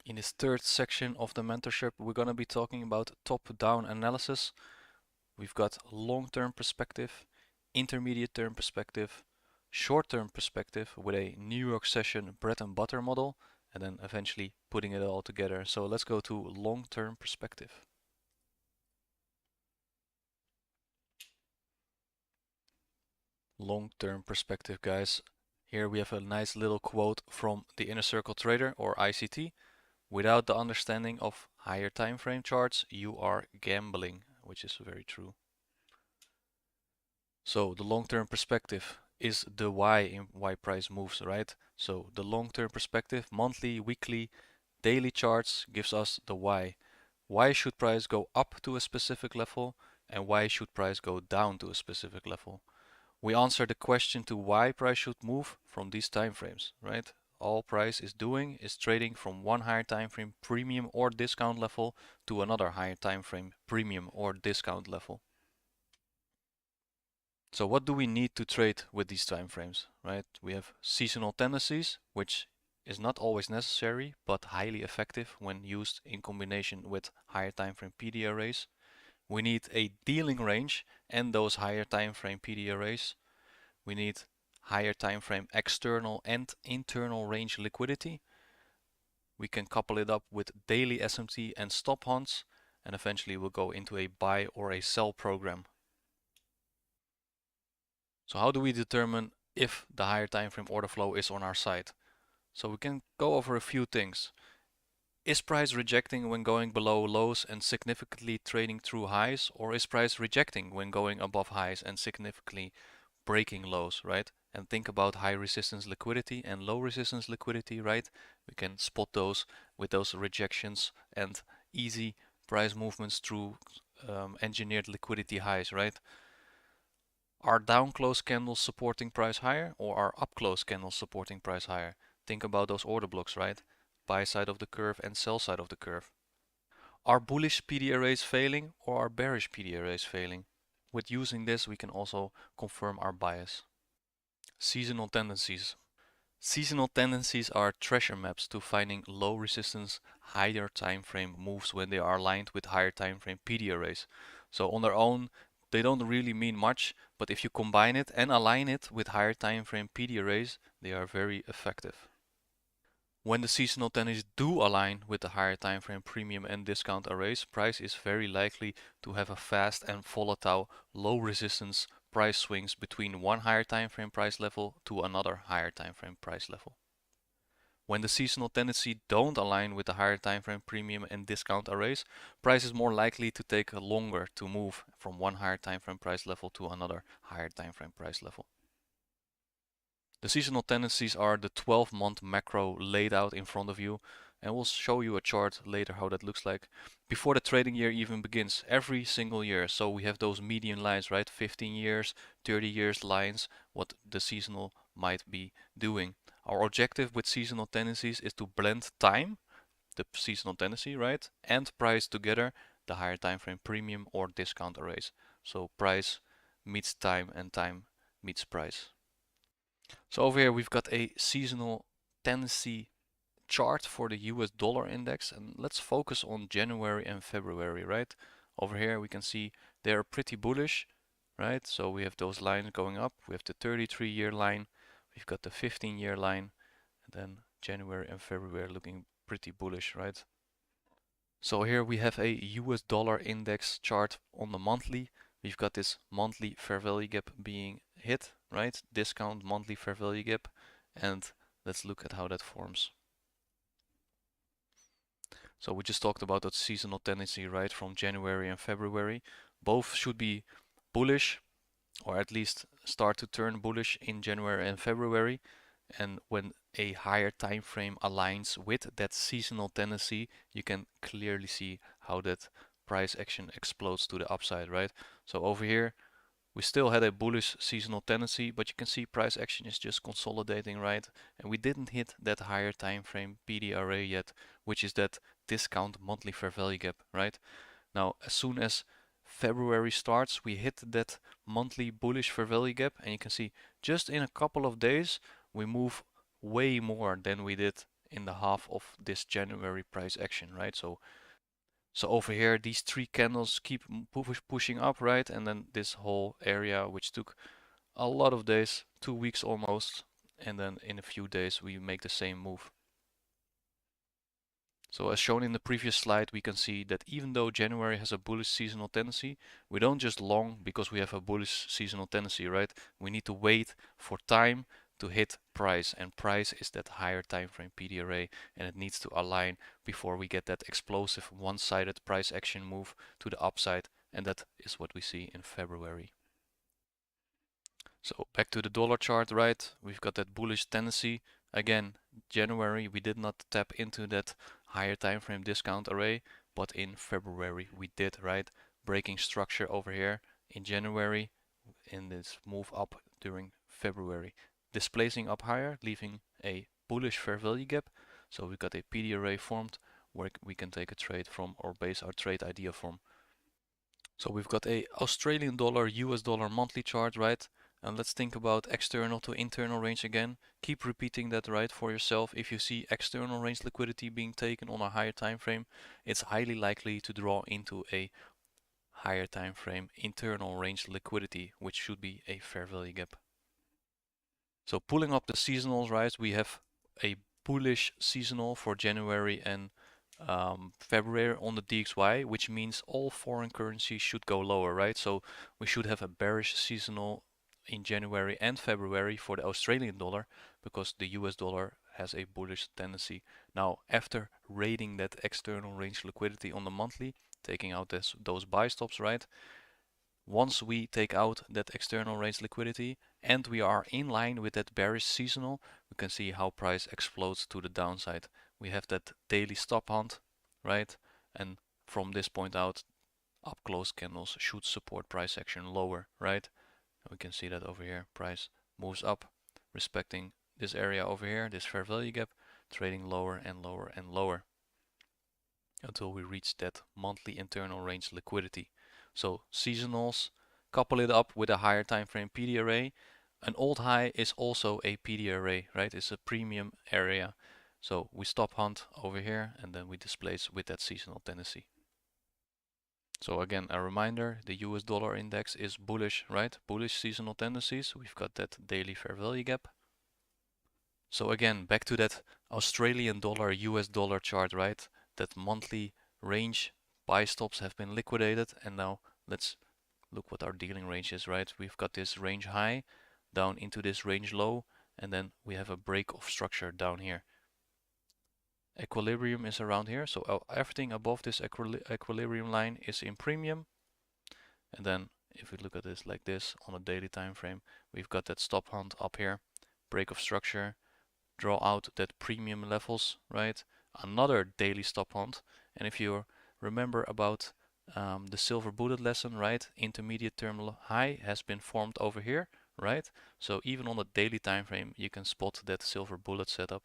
In this third section of the mentorship, we're going to be talking about top-down analysis. We've got long-term perspective, intermediate-term perspective, short-term perspective with a New York session bread and butter model, and then eventually putting it all together. So let's go to long-term perspective. Long-term perspective, guys. Here we have a nice little quote from the Inner Circle Trader, or ICT. Without the understanding of higher time frame charts, you are gambling, which is very true. So the long-term perspective is the why in why price moves, right? So the long-term perspective, monthly, weekly, daily charts gives us the why. Why should price go up to a specific level and why should price go down to a specific level? We answer the question to why price should move from these time frames, right? All price is doing is trading from one higher time frame premium or discount level to another higher time frame premium or discount level. So what do we need to trade with these time frames, right? We have seasonal tendencies, which is not always necessary, but highly effective when used in combination with higher time frame PD arrays. We need a dealing range and those higher time frame PD arrays. We need higher time frame external and internal range liquidity. We can couple it up with daily SMT and stop hunts, and eventually we'll go into a buy or a sell program. So how do we determine if the higher time frame order flow is on our side? So we can go over a few things. Is price rejecting when going below lows and significantly trading through highs, or is price rejecting when going above highs and significantly breaking lows, right? And think about high resistance liquidity and low resistance liquidity, right? We can spot those with those rejections and easy price movements through engineered liquidity highs, right? Are down close candles supporting price higher or are up close candles supporting price higher? Think about those order blocks, right? Buy side of the curve and sell side of the curve. Are bullish PD arrays failing or are bearish PD arrays failing? With using this, we can also confirm our bias. Seasonal tendencies. Seasonal tendencies are treasure maps to finding low resistance, higher time frame moves when they are aligned with higher time frame PD arrays. So on their own, they don't really mean much, but if you combine it and align it with higher time frame PD arrays, they are very effective. When the seasonal tendencies do align with the higher time frame premium and discount arrays, price is very likely to have a fast and volatile low resistance price swings between one higher time frame price level to another higher time frame price level. When the seasonal tendency don't align with the higher time frame premium and discount arrays, price is more likely to take longer to move from one higher time frame price level to another higher time frame price level. The seasonal tendencies are the 12-month macro laid out in front of you, and we'll show you a chart later how that looks like before the trading year even begins, every single year. So we have those median lines, right? 15 years, 30 years lines, what the seasonal might be doing. Our objective with seasonal tendencies is to blend time, the seasonal tendency, right, and price together, the higher time frame premium or discount arrays. So price meets time and time meets price. So over here we've got a seasonal tendency chart for the US dollar index, and let's focus on January and February, right? Over here we can see they're pretty bullish, right? So we have those lines going up. We have the 33-year line, we've got the 15-year line, and then January and February looking pretty bullish, right? So here we have a US dollar index chart on the monthly. We've got this monthly fair value gap being hit, right? Discount monthly fair value gap. And let's look at how that forms. So we just talked about that seasonal tendency, right, from January and February. Both should be bullish, or at least start to turn bullish in January and February. And when a higher time frame aligns with that seasonal tendency, you can clearly see how that price action explodes to the upside, right? So over here, we still had a bullish seasonal tendency, but you can see price action is just consolidating, right? And we didn't hit that higher time frame PD array yet, which is that discount monthly fair value gap, right? Now, as soon as February starts, we hit that monthly bullish fair value gap, and you can see just in a couple of days we move way more than we did in the half of this January price action, right? So over here, these three candles keep pushing up, right? And then this whole area, which took a lot of days, 2 weeks almost, and then in a few days we make the same move. So as shown in the previous slide, we can see that even though January has a bullish seasonal tendency, we don't just long because we have a bullish seasonal tendency, right? We need to wait for time to hit price, and price is that higher time frame PDRA, and it needs to align before we get that explosive one-sided price action move to the upside, and that is what we see in February. So back to the dollar chart, right? We've got that bullish tendency. Again, January we did not tap into that higher time frame discount array, but in February we did, right? Breaking structure over here in January, in this move up during February, displacing up higher, leaving a bullish fair value gap. So we got a PD array formed where we can take a trade from or base our trade idea from. So we've got a Australian dollar, US dollar monthly chart, right? And let's think about external to internal range again. Keep repeating that, right, for yourself. If you see external range liquidity being taken on a higher time frame, it's highly likely to draw into a higher time frame internal range liquidity, which should be a fair value gap. So pulling up the seasonals, right, we have a bullish seasonal for January and February on the DXY, which means all foreign currencies should go lower, right? So we should have a bearish seasonal in January and February for the Australian dollar because the US dollar has a bullish tendency. Now, after raiding that external range liquidity on the monthly, taking out those buy stops, right? Once we take out that external range liquidity and we are in line with that bearish seasonal, we can see how price explodes to the downside. We have that daily stop hunt, right? And from this point out, up close candles should support price action lower, right? And we can see that over here, price moves up, respecting this area over here, this fair value gap, trading lower and lower and lower until we reach that monthly internal range liquidity. So seasonals, couple it up with a higher time frame PD array. An old high is also a PD array, right? It's a premium area. So we stop hunt over here and then we displace with that seasonal tendency. So again, a reminder, the US dollar index is bullish, right? Bullish seasonal tendencies. We've got that daily fair value gap. So again, back to that Australian dollar, US dollar chart, right? That monthly range buy stops have been liquidated, and now let's look what our dealing range is, right? We've got this range high down into this range low, and then we have a break of structure down here. Equilibrium is around here, so everything above this equilibrium line is in premium. And then if we look at this like this on a daily time frame, we've got that stop hunt up here, break of structure, draw out that premium levels, right? Another daily stop hunt. And if you remember about the silver bullet lesson, right? Intermediate term high has been formed over here, right? So even on the daily time frame, you can spot that silver bullet setup.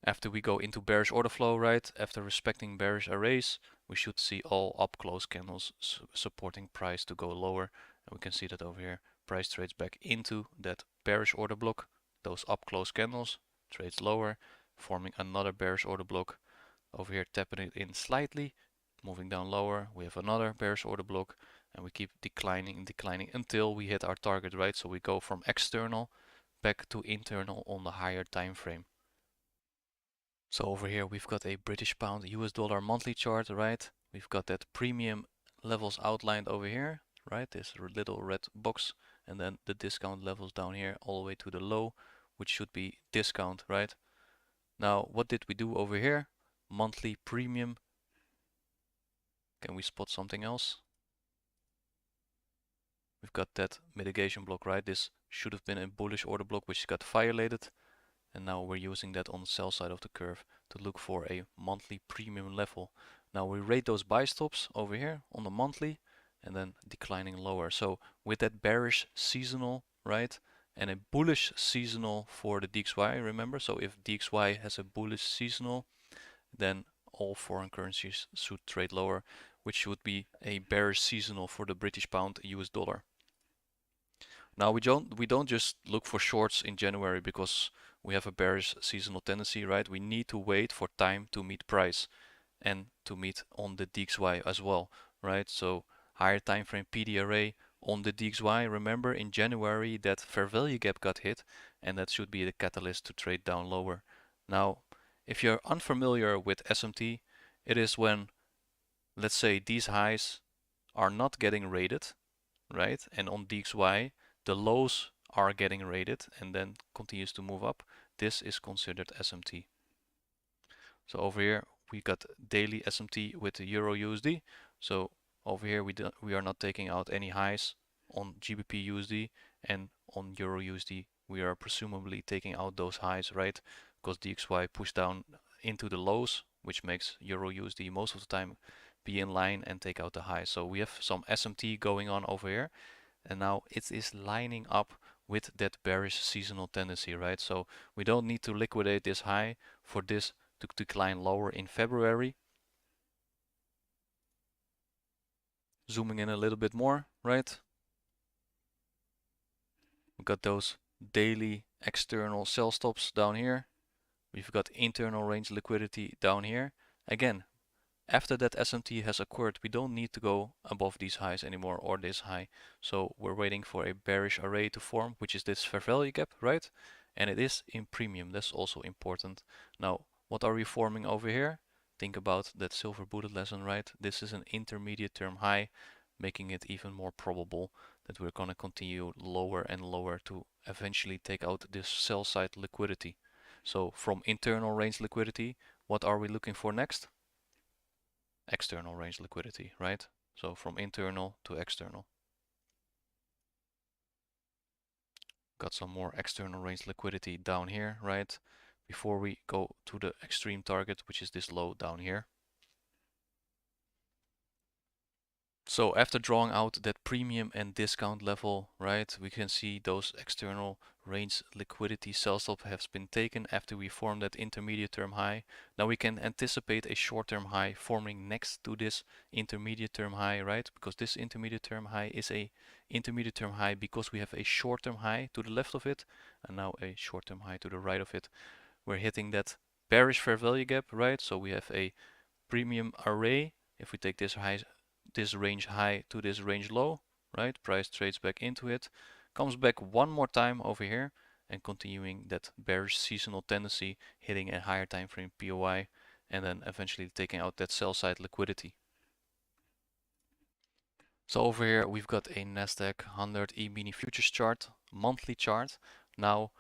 After we go into bearish order flow, right? After respecting bearish arrays, we should see all up close candles supporting price to go lower. And we can see that over here. Price trades back into that bearish order block. Those up close candles trades lower, forming another bearish order block. Over here, tapping it in slightly, moving down lower. We have another bearish order block, and we keep declining and declining until we hit our target, right? So we go from external back to internal on the higher time frame. So over here we've got a British pound US dollar monthly chart, right? We've got that premium levels outlined over here, right? This little red box, and then the discount levels down here all the way to the low, which should be discount, right? Now, what did we do over here? Monthly premium. Can we spot something else? We've got that mitigation block, right? This should have been a bullish order block which got violated. And now we're using that on the sell side of the curve to look for a monthly premium level. Now we rate those buy stops over here on the monthly and then declining lower. So with that bearish seasonal, right, and a bullish seasonal for the DXY, remember, so if DXY has a bullish seasonal, then all foreign currencies should trade lower, which would be a bearish seasonal for the British pound US dollar. Now we don't just look for shorts in January because we have a bearish seasonal tendency, right? We need to wait for time to meet price and to meet on the DXY as well, right? So higher time frame PD array on the DXY. Remember in January that fair value gap got hit, and that should be the catalyst to trade down lower. Now, if you're unfamiliar with SMT, it is when, let's say, these highs are not getting rated, right? And on DXY, the lows are getting rated and then continues to move up. This is considered SMT. So over here we got daily SMT with the Euro USD. So over here we are not taking out any highs on GBP USD, and on Euro USD we are presumably taking out those highs, right? Because DXY pushed down into the lows, which makes Euro USD most of the time be in line and take out the highs. So we have some SMT going on over here, and now it is lining up with that bearish seasonal tendency, right? So we don't need to liquidate this high for this to decline lower in February. Zooming in a little bit more, right? We've got those daily external sell stops down here. We've got internal range liquidity down here. Again, after that SMT has occurred, we don't need to go above these highs anymore or this high. So we're waiting for a bearish array to form, which is this fair value gap, right? And it is in premium. That's also important. Now, what are we forming over here? Think about that silver bullet lesson, right? This is an intermediate term high, making it even more probable that we're going to continue lower and lower to eventually take out this sell side liquidity. So from internal range liquidity, what are we looking for next? External range liquidity, right? So from internal to external. Got some more external range liquidity down here, right? Before we go to the extreme target, which is this low down here. So after drawing out that premium and discount level, right, we can see those external range liquidity sell stop has been taken after we formed that intermediate term high. Now we can anticipate a short-term high forming next to this intermediate term high, right? Because this intermediate term high is a intermediate term high because we have a short-term high to the left of it and now a short-term high to the right of it. We're hitting that bearish fair value gap, right? So we have a premium array. If we take this high, this range high to this range low, right? Price trades back into it, comes back one more time over here and continuing that bearish seasonal tendency, hitting a higher time frame POI and then eventually taking out that sell side liquidity. So over here we've got a Nasdaq 100 E-mini futures chart, monthly chart. Now,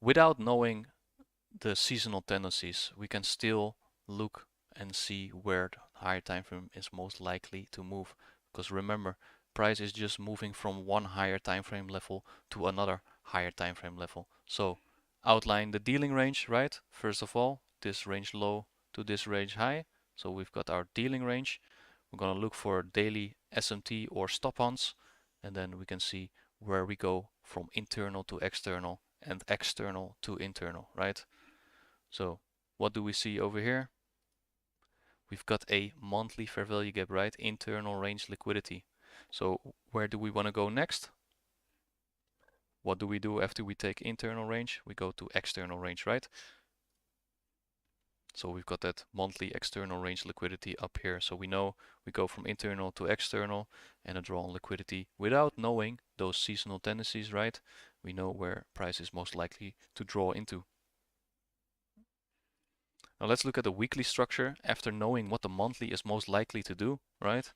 without knowing the seasonal tendencies, we can still look and see where the higher time frame is most likely to move. Because remember, price is just moving from one higher time frame level to another higher time frame level. So outline the dealing range, right? First of all, this range low to this range high. So we've got our dealing range. We're going to look for daily SMT or stop-ons, and then we can see where we go from internal to external and external to internal, right? So what do we see over here? We've got a monthly fair value gap, right? Internal range liquidity. So where do we want to go next? What do we do after we take internal range? We go to external range, right? So we've got that monthly external range liquidity up here. So we know we go from internal to external and a draw on liquidity without knowing those seasonal tendencies, right? We know where price is most likely to draw into. Now let's look at the weekly structure after knowing what the monthly is most likely to do, right?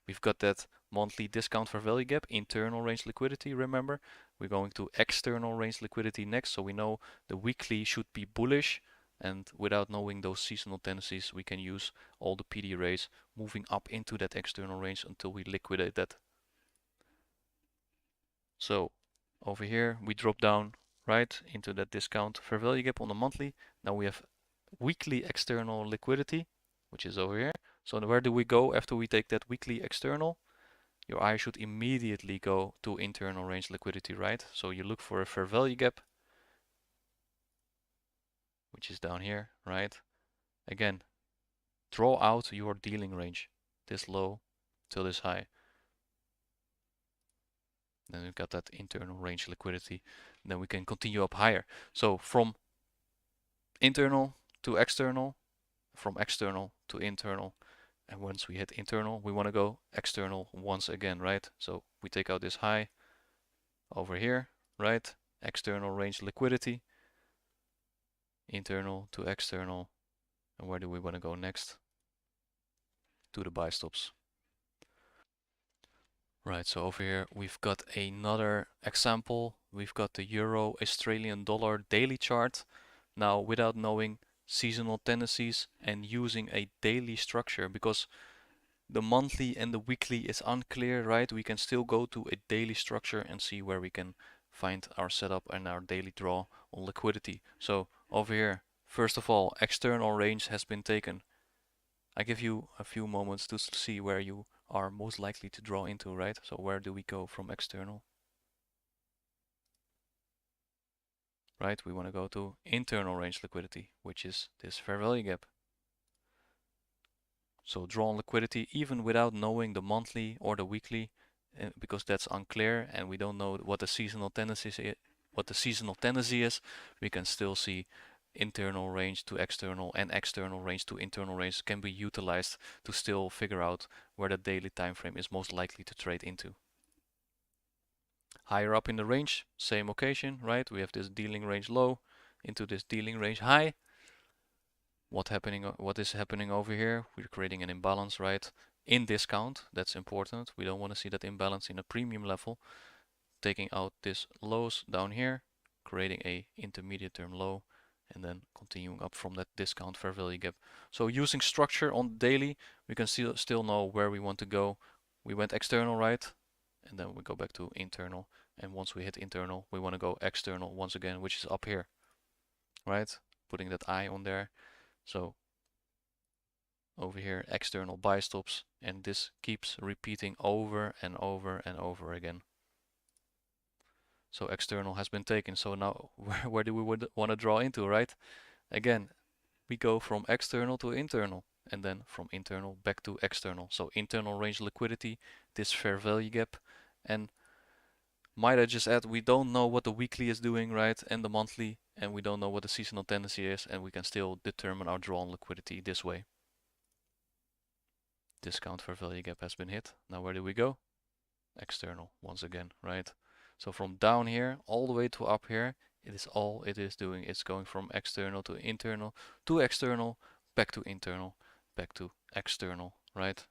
We've got that monthly discount fair value gap, internal range liquidity, remember? We're going to external range liquidity next, so we know the weekly should be bullish, and without knowing those seasonal tendencies, we can use all the PD arrays moving up into that external range until we liquidate that. So over here, we drop down right into that discount fair value gap on the monthly. Now we have weekly external liquidity, which is over here. So where do we go after we take that weekly external? Your eye should immediately go to internal range liquidity, right? So you look for a fair value gap, which is down here, right? Again, draw out your dealing range, this low till this high. Then we've got that internal range liquidity. Then we can continue up higher. So from internal to external, from external to internal. And once we hit internal, we want to go external once again, right? So we take out this high over here, right? External range liquidity, internal to external. And where do we want to go next? To the buy stops. Right, so over here we've got another example. We've got the Euro Australian dollar daily chart. Now, without knowing seasonal tendencies and using a daily structure, because the monthly and the weekly is unclear, right? We can still go to a daily structure and see where we can find our setup and our daily draw on liquidity. So over here, first of all, external range has been taken. I give you a few moments to see where you are most likely to draw into, right? So where do we go from external? Right, we want to go to internal range liquidity, which is this fair value gap. So draw on liquidity even without knowing the monthly or the weekly, because that's unclear and we don't know what the seasonal tendency is, we can still see internal range to external and external range to internal range can be utilized to still figure out where the daily time frame is most likely to trade into. Higher up in the range, same occasion, right? We have this dealing range low into this dealing range high. What is happening over here? We're creating an imbalance, right? In discount, that's important. We don't want to see that imbalance in a premium level. Taking out this lows down here, creating a intermediate term low, and then continuing up from that discount fair value gap. So using structure on the daily, we can still know where we want to go. We went external, right? And then we go back to internal. And once we hit internal, we want to go external once again, which is up here, right? Putting that I on there. So over here, external buy stops, and this keeps repeating over and over and over again. So external has been taken. So now where do we want to draw into, right? Again, we go from external to internal and then from internal back to external. So internal range liquidity, this fair value gap, and might I just add, we don't know what the weekly is doing, right? And the monthly, and we don't know what the seasonal tendency is, and we can still determine our draw on liquidity this way. Discount fair value gap has been hit. Now where do we go? External once again, right? So from down here all the way to up here, it is all it is doing. It's going from external to internal, back to internal, back to external, right?